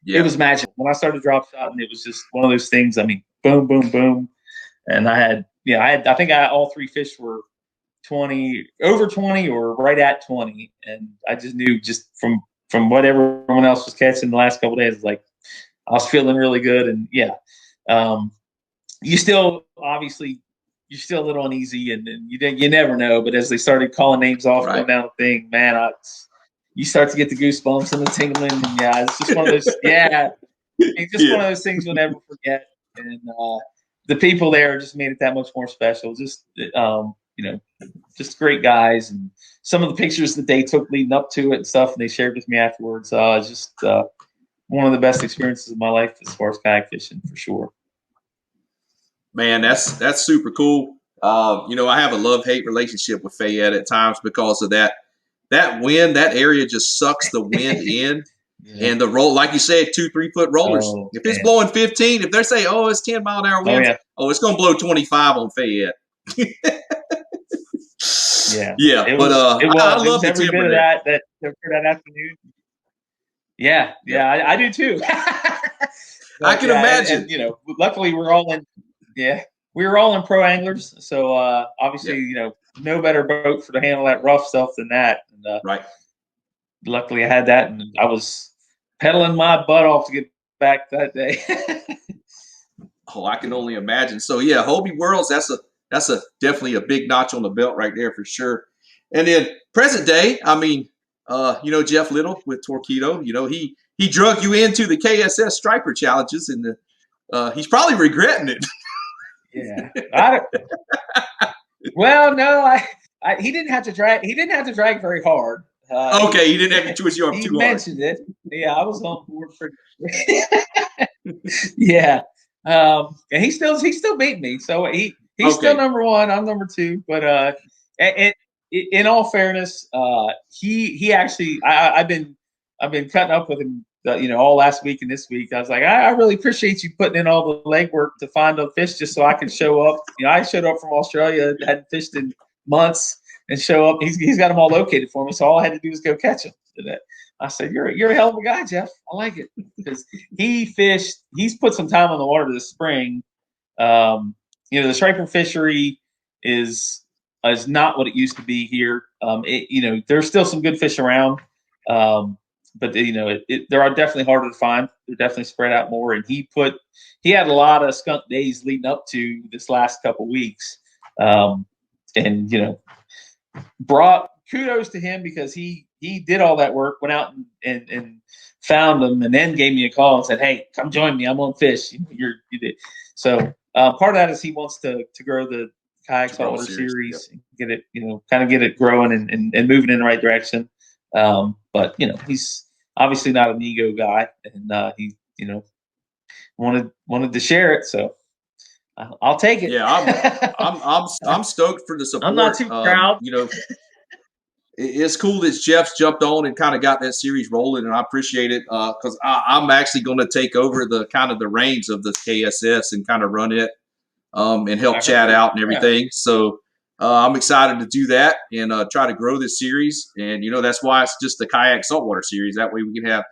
[SPEAKER 6] it was magic. When I started drop shotting, it was just one of those things. I mean, boom, boom, boom. And I think all 3 fish were over 20 or right at 20. And I just knew just from what everyone else was catching the last couple of days, like I was feeling really good. And you're still a little uneasy, and you never know. But as they started calling names off going down the thing, man, you start to get the goosebumps and the tingling. And it's just one of those, one of those things you'll never forget. And the people there just made it that much more special. Just just great guys, and some of the pictures that they took leading up to it and stuff, and they shared with me afterwards. It's just one of the best experiences of my life as far as kayak fishing, for sure.
[SPEAKER 5] Man, that's super cool. I have a love-hate relationship with Fayette at times because of that wind. That area just sucks the wind in. And the roll, like you said, 2-3 foot rollers. If it's blowing 15, if they say, "Oh, it's 10-mile-an-hour winds," it's going to blow 25 on Fayette. I love
[SPEAKER 6] every bit of that afternoon. I do too.
[SPEAKER 5] I can imagine.
[SPEAKER 6] And, luckily we were all in pro anglers, so obviously no better boat to handle that rough stuff than that. And,
[SPEAKER 5] right.
[SPEAKER 6] Luckily I had that, and I was pedaling my butt off to get back that day.
[SPEAKER 5] I can only imagine. So Hobie Worlds, that's definitely a big notch on the belt right there for sure. And then present day, I mean, Jeff Little with Torpedo, he drug you into the KSS Striper Challenges, and he's probably regretting it.
[SPEAKER 6] Yeah. Well, no, he didn't have to drag. He didn't have to drag very hard.
[SPEAKER 5] He didn't have to twist you up too hard.
[SPEAKER 6] He mentioned it. Yeah, I was on board for. Yeah, and he still beat me. So he's still number 1. I'm number 2. But and in all fairness, he actually I've been cutting up with him. All last week and this week. I was like, I really appreciate you putting in all the legwork to find a fish just so I can show up. I showed up from Australia, hadn't fished in months, and show up. He's got them all located for me, so all I had to do was go catch them. I said, you're a hell of a guy, Jeff. I like it, because he's put some time on the water this spring. The striper fishery is not what it used to be here. There's still some good fish around. But there are definitely harder to find. They're definitely spread out more. And he had a lot of skunk days leading up to this last couple weeks, and brought kudos to him, because he did all that work, went out and found them, and then gave me a call and said, "Hey, come join me. I'm on fish." You did. So part of that is he wants to grow the Kayak Saltwater Series, and get it kind of get it growing and moving in the right direction. But he's obviously not an ego guy, and he wanted to share it, so I'll take it.
[SPEAKER 5] Yeah, I'm stoked for the support.
[SPEAKER 6] I'm not too proud.
[SPEAKER 5] It's cool that Jeff's jumped on and kind of got that series rolling, and I appreciate it, because I'm actually going to take over the kind of the reins of the KSS and kind of run it, and help Chad out and everything. Yeah. So I'm excited to do that and try to grow this series. And, that's why it's just the Kayak Saltwater Series. That way we can have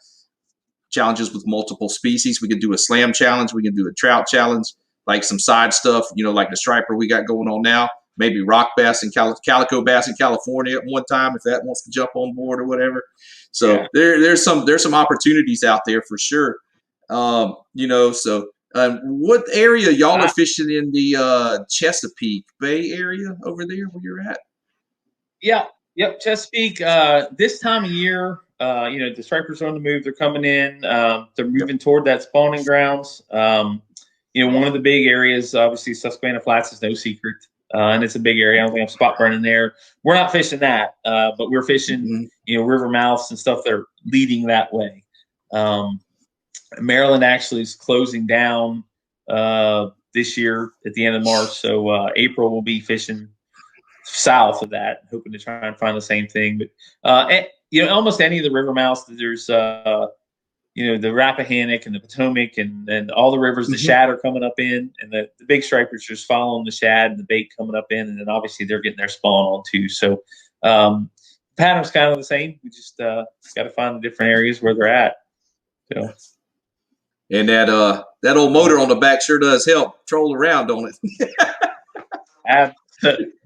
[SPEAKER 5] challenges with multiple species. We can do a slam challenge. We can do a trout challenge, like some side stuff, like the striper we got going on now. Maybe rock bass and calico bass in California at one time, if that wants to jump on board or whatever. So there's some opportunities out there for sure. So what area y'all are fishing in the Chesapeake Bay area over there where you're at?
[SPEAKER 6] Yeah. Yep. Chesapeake, this time of year, the stripers are on the move. They're coming in. They're moving toward that spawning grounds. One of the big areas, obviously, Susquehanna Flats is no secret. And it's a big area. I don't think I'm spot burning there. We're not fishing that, but we're fishing, river mouths and stuff that are leading that way. Maryland actually is closing down this year at the end of March. So April we'll be fishing south of that, hoping to try and find the same thing. But almost any of the river mouths, there's the Rappahannock and the Potomac and all the rivers, the shad are coming up in, and the big stripers just following the shad and the bait coming up in, and then obviously they're getting their spawn on too. So pattern's kind of the same. We just got to find the different areas where they're at. So.
[SPEAKER 5] And that old motor on the back sure does help troll around, don't
[SPEAKER 6] it?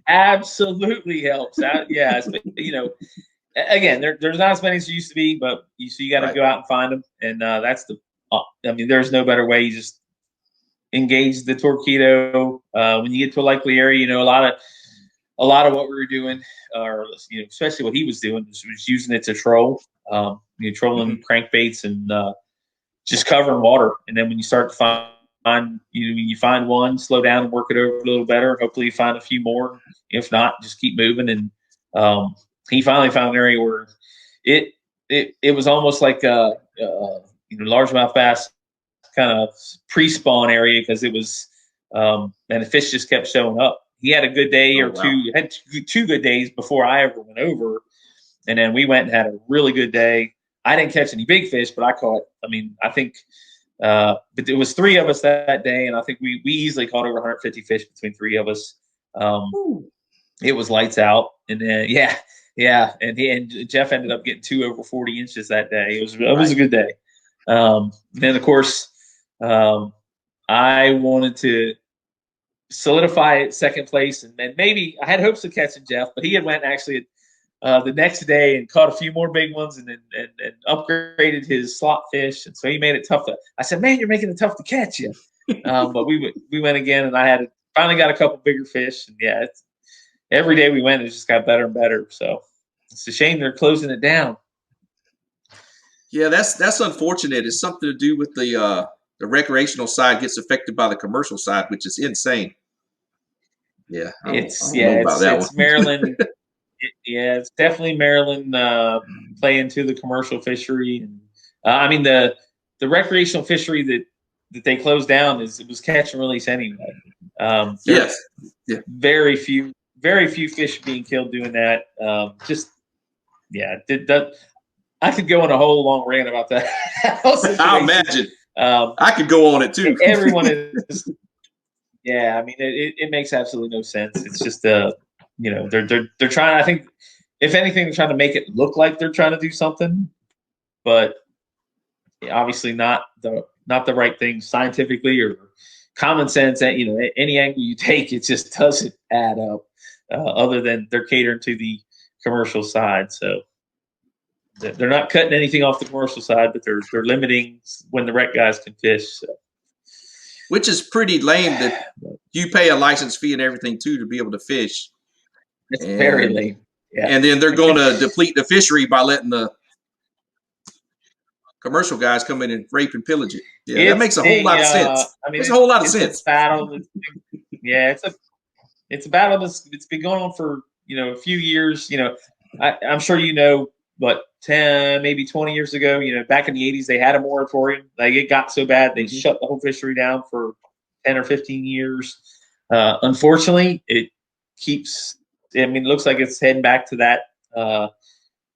[SPEAKER 6] Absolutely helps. Yeah, again, there's not as many as there used to be, but you got to go out and find them, and that's there's no better way. You just engage the torpedo when you get to a likely area. A lot of what we were doing, or especially what he was doing, was using it to troll. Trolling crankbaits and just covering water, and then when you start to find you find one, slow down and work it over a little better. Hopefully, you find a few more. If not, just keep moving. And he finally found an area where it was almost like a largemouth bass kind of pre-spawn area, because it was and the fish just kept showing up. He had a good day or two. Had two good days before I ever went over, and then we went and had a really good day. I didn't catch any big fish, but I caught. I think, but it was three of us that day, and I think we easily caught over 150 fish between three of us. It was lights out, and then and Jeff ended up getting 2 over 40 inches that day. It was a good day. Then of course, I wanted to solidify second place, and then maybe I had hopes of catching Jeff, but he had went actually the next day and caught a few more big ones, and upgraded his slot fish, and so he made it tough. I said, "Man, you're making it tough to catch you." But we went again, and I finally got a couple bigger fish, and every day we went, it just got better and better. So it's a shame they're closing it down.
[SPEAKER 5] Yeah, that's unfortunate. It's something to do with the recreational side gets affected by the commercial side, which is insane. Yeah,
[SPEAKER 6] it's Maryland. It's definitely Maryland playing to the commercial fishery. And the recreational fishery that they closed down it was catch and release anyway.
[SPEAKER 5] Yes.
[SPEAKER 6] Yeah. Very few fish being killed doing that. I could go on a whole long rant about that.
[SPEAKER 5] I imagine. I could go on it too.
[SPEAKER 6] Everyone is. Yeah, it makes absolutely no sense. It's just they're trying. I think if anything, they're trying to make it look like they're trying to do something, but obviously not the right thing scientifically or common sense. Any angle you take, it just doesn't add up. Other than they're catering to the commercial side, so they're not cutting anything off the commercial side, but they're limiting when the rec guys can fish. So.
[SPEAKER 5] Which is pretty lame that you pay a license fee and everything too to be able to fish.
[SPEAKER 6] It's very lame. Yeah.
[SPEAKER 5] And then they're going to deplete the fishery by letting the commercial guys come in and rape and pillage it. Yeah, that makes a whole lot of sense. Makes a whole lot of sense.
[SPEAKER 6] It's a battle. It's a battle it's been going on for a few years. I'm sure but 10, maybe 20 years ago, back in the 80s, they had a moratorium. Like it got so bad, they shut the whole fishery down for 10 or 15 years. Unfortunately, it keeps. It looks like it's heading back to that.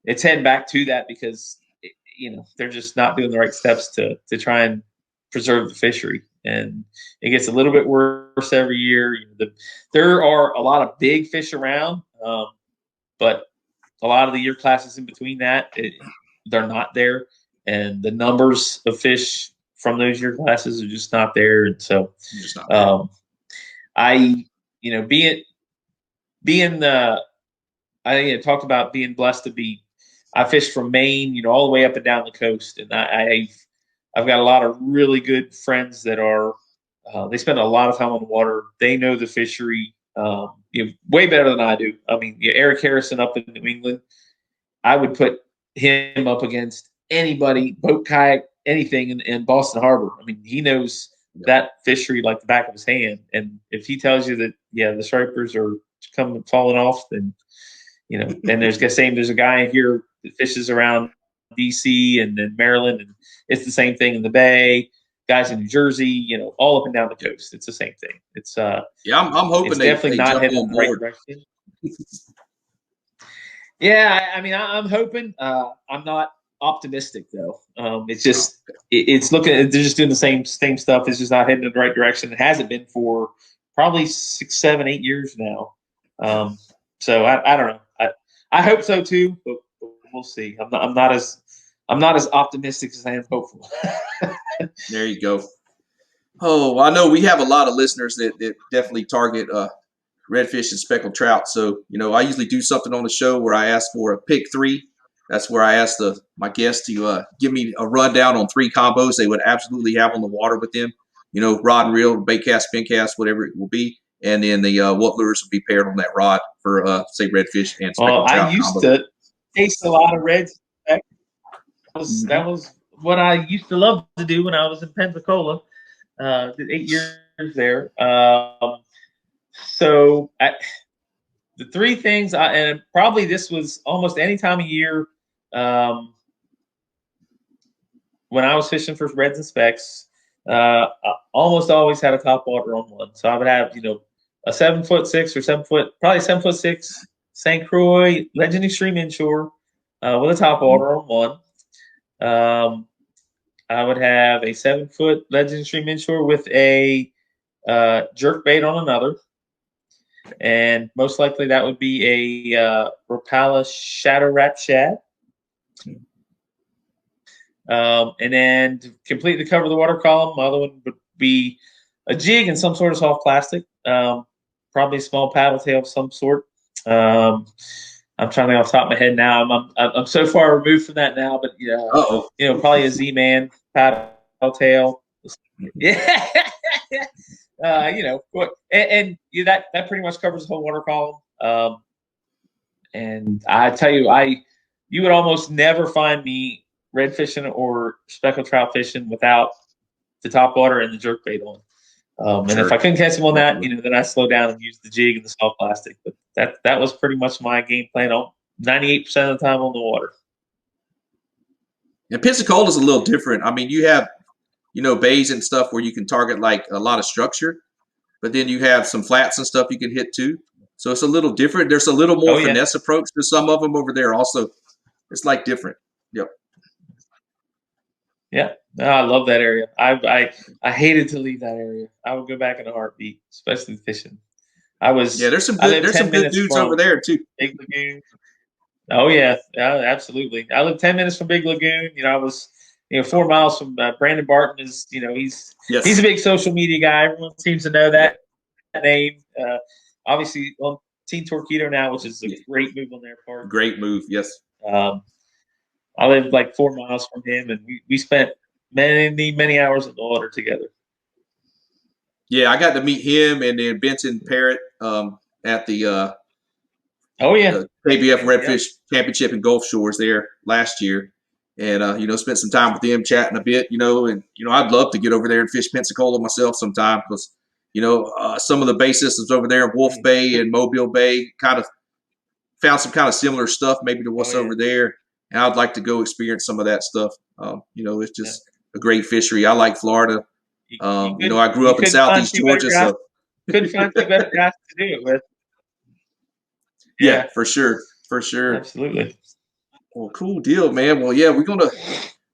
[SPEAKER 6] It's heading back to that because they're just not doing the right steps to try and preserve the fishery, and it gets a little bit worse every year. There are a lot of big fish around, but a lot of the year classes in between that, they're not there, and the numbers of fish from those year classes are just not there. And so, I talked about being blessed to be. I fished from Maine, all the way up and down the coast, and I've got a lot of really good friends that are. They spend a lot of time on the water. They know the fishery. Way better than I do. Eric Harrison up in New England, I would put him up against anybody, boat, kayak, anything in Boston Harbor. He knows that fishery like the back of his hand. And if he tells you that, the stripers are falling off, then, and there's a guy here that fishes around DC and then Maryland, and it's the same thing in the Bay. Guys in New Jersey, all up and down the coast, it's the same thing. It's
[SPEAKER 5] I'm hoping
[SPEAKER 6] it's definitely not heading in the right direction. Yeah, I mean, I'm hoping. I'm not optimistic though. It's just it's looking. They're just doing the same stuff. It's just not heading in the right direction. It hasn't been for probably 6, 7, 8 years now. So I don't know. I hope so too, but we'll see. I'm not as optimistic as I am hopeful.
[SPEAKER 5] There you go. Oh, I know we have a lot of listeners that definitely target redfish and speckled trout. So, I usually do something on the show where I ask for a pick 3. That's where I ask my guests to give me a rundown on 3 combos they would absolutely have on the water with them. Rod and reel, bait cast, spin cast, whatever it will be. And then the what lures will be paired on that rod for, say, redfish and speckled trout.
[SPEAKER 6] I used to taste a lot of reds. That was what I used to love to do when I was in Pensacola. Did 8 years there. So the 3 things, and probably this was almost any time of year when I was fishing for reds and specks, I almost always had a top water on one. So I would have, a 7'6" or 7 foot, probably 7'6" St. Croix Legend Extreme inshore with a top water on one. I would have a 7 foot Legend Extreme inshore with a jerk bait on another. And most likely that would be a Rapala Shadow Wrap Shad. And then to completely cover the water column, my other one would be a jig and some sort of soft plastic, probably a small paddle tail of some sort. I'm trying to think off the top of my head now. I'm so far removed from that now, but probably a Z-Man paddle tail. Yeah. And that pretty much covers the whole water column. And I tell you, you would almost never find me red fishing or speckled trout fishing without the top water and the jerk bait on. And if I couldn't catch them on that, then I slow down and use the jig and the soft plastic. But that was pretty much my game plan on 98% of the time on the water.
[SPEAKER 5] And Pensacola is a little different. I mean, you have bays and stuff where you can target like a lot of structure, but then you have some flats and stuff you can hit too. So it's a little different. There's a little more finesse approach to some of them over there also. It's like different. Yep.
[SPEAKER 6] Yeah. No, I love that area. I hated to leave that area. I would go back in a heartbeat, especially fishing.
[SPEAKER 5] There's some good dudes over there too.
[SPEAKER 6] Big Lagoon. Oh yeah, absolutely. I live 10 minutes from Big Lagoon. I was 4 miles from Brandon Barton is, he's a big social media guy. Everyone seems to know that name. Obviously on Team Torpedo now, which is a great move on their part.
[SPEAKER 5] Great move, yes.
[SPEAKER 6] I live like 4 miles from him, and we spent many hours in the water together.
[SPEAKER 5] Yeah, I got to meet him and then Benson Parrott at the KBF Redfish Championship in Gulf Shores there last year. And, spent some time with them chatting a bit, and, I'd love to get over there and fish Pensacola myself sometime because, some of the bay systems over there in Wolf Bay and Mobile Bay kind of found some kind of similar stuff maybe to what's over there. And I'd like to go experience some of that stuff. It's just a great fishery. I like Florida. I grew up in Southeast Georgia. So
[SPEAKER 6] couldn't find two better guys to do it with.
[SPEAKER 5] Yeah, for sure. For sure.
[SPEAKER 6] Absolutely.
[SPEAKER 5] Well, cool deal, man. Well, yeah, we're going to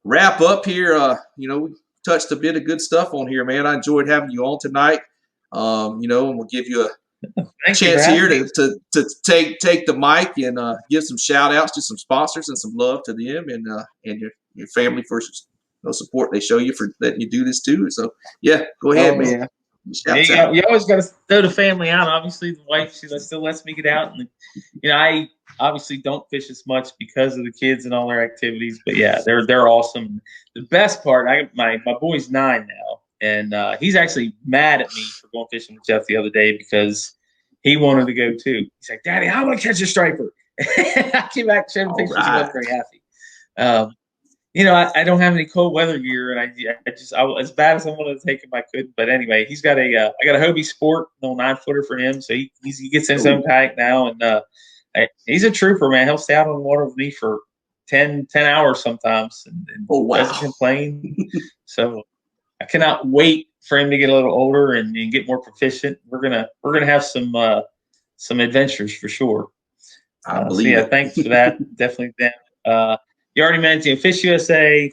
[SPEAKER 5] wrap up here. We touched a bit of good stuff on here, man. I enjoyed having you on tonight. And we'll give you a chance here to take the mic and give some shout outs to some sponsors and some love to them and your family for support they show you for letting you do this too. So yeah, go ahead, man.
[SPEAKER 6] Yeah. You always got to throw the family out. Obviously, the wife still lets me get out, and I obviously don't fish as much because of the kids and all their activities. But yeah, they're awesome. The best part, my boy's 9 now, and he's actually mad at me for going fishing with Jeff the other day because he wanted to go too. He's like, "Daddy, I want to catch a striper." I came back showing pictures. He wasn't very happy. I don't have any cold weather gear, and I as bad as I wanted to take him, I couldn't. But anyway, I got a Hobie Sport, 9-footer for him, so he gets in his own kayak now, and he's a trooper, man. He'll stay out on the water with me for 10 hours sometimes, and doesn't complain. So I cannot wait for him to get a little older and get more proficient. We're gonna have some some adventures for sure.
[SPEAKER 5] I believe
[SPEAKER 6] it. Thanks for that. Definitely them. You already mentioned Fish USA,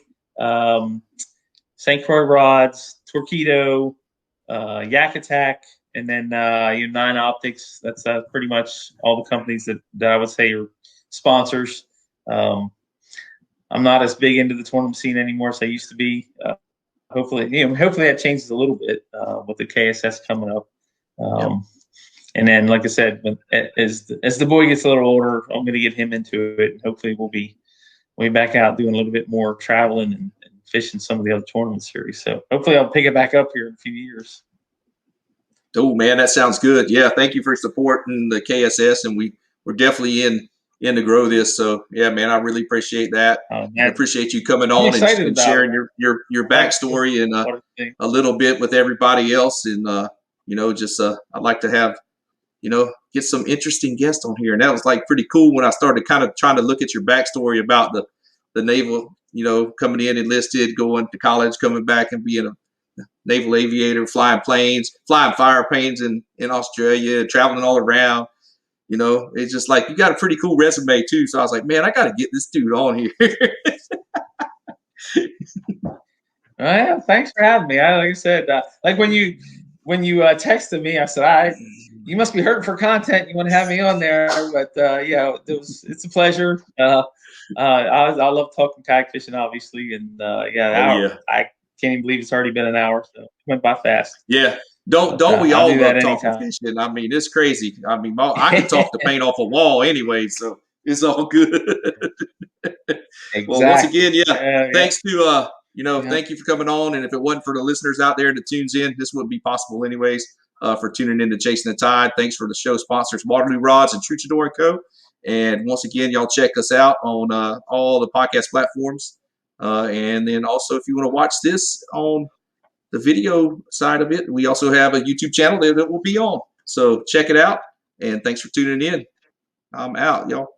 [SPEAKER 6] St. Croix Rods, Torpedo, Yak Attack, and then Nine Optics. That's pretty much all the companies that I would say are sponsors. I'm not as big into the tournament scene anymore as I used to be. Hopefully that changes a little bit with the KSS coming up. And then, like I said, as the boy gets a little older, I'm going to get him into it. And hopefully, we'll be back out doing a little bit more traveling and fishing some of the other tournament series. So hopefully, I'll pick it back up here in a few years.
[SPEAKER 5] Oh man, that sounds good. Yeah, thank you for supporting the KSS, and we're definitely in to grow this. So yeah, man, I really appreciate that. I appreciate you coming on and sharing your backstory and a little bit with everybody else. And I'd like to have get some interesting guests on here. And that was like pretty cool when I started kind of trying to look at your backstory about the naval, coming in enlisted, going to college, coming back and being a naval aviator, flying fire planes in Australia, traveling all around. It's just like, you got a pretty cool resume too. So I was like, man, I got to get this dude on here.
[SPEAKER 6] Yeah, thanks for having me. Like I said, like when you texted me, I said, you must be hurting for content. You want to have me on there, but it's a pleasure. I love talking kayak fishing, obviously, and I can't even believe it's already been an hour, so it went by fast.
[SPEAKER 5] Yeah. Don't we all love talking fishing? I mean, it's crazy. I mean, I can talk the paint off a wall anyway, so it's all good.
[SPEAKER 6] Exactly.
[SPEAKER 5] Well, once again, thanks to thank you for coming on. And if it wasn't for the listeners out there that tunes in, this wouldn't be possible anyways. For tuning in to Chasing the Tide. Thanks for the show sponsors, Waterloo Rods and Truchador & Co. And once again, y'all check us out on all the podcast platforms. And then also, if you want to watch this on the video side of it, we also have a YouTube channel that will be on. So check it out. And thanks for tuning in. I'm out, y'all.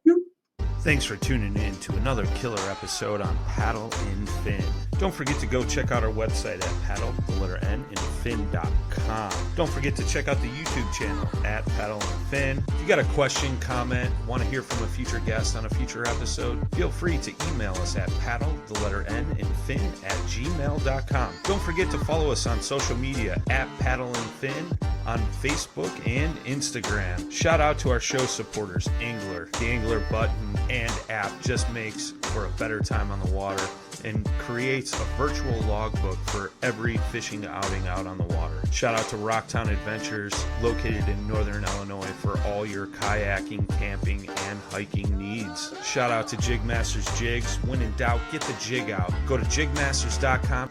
[SPEAKER 1] Thanks for tuning in to another killer episode on Paddle and Fin. Don't forget to go check out our website at paddle_and_fin.com. Don't forget to check out the YouTube channel at Paddle and Fin. If you got a question, comment, want to hear from a future guest on a future episode, feel free to email us at paddle_and_fin@gmail.com. Don't forget to follow us on social media at Paddle and Fin on Facebook and Instagram. Shout out to our show supporters, Angler. The Angler button and app just makes for a better time on the water and creates a virtual logbook for every fishing outing out on the water. Shout out to Rocktown Adventures, located in Northern Illinois, for all your kayaking, camping, and hiking needs. Shout out to Jigmasters Jigs. When in doubt, get the jig out. Go to jigmasters.com.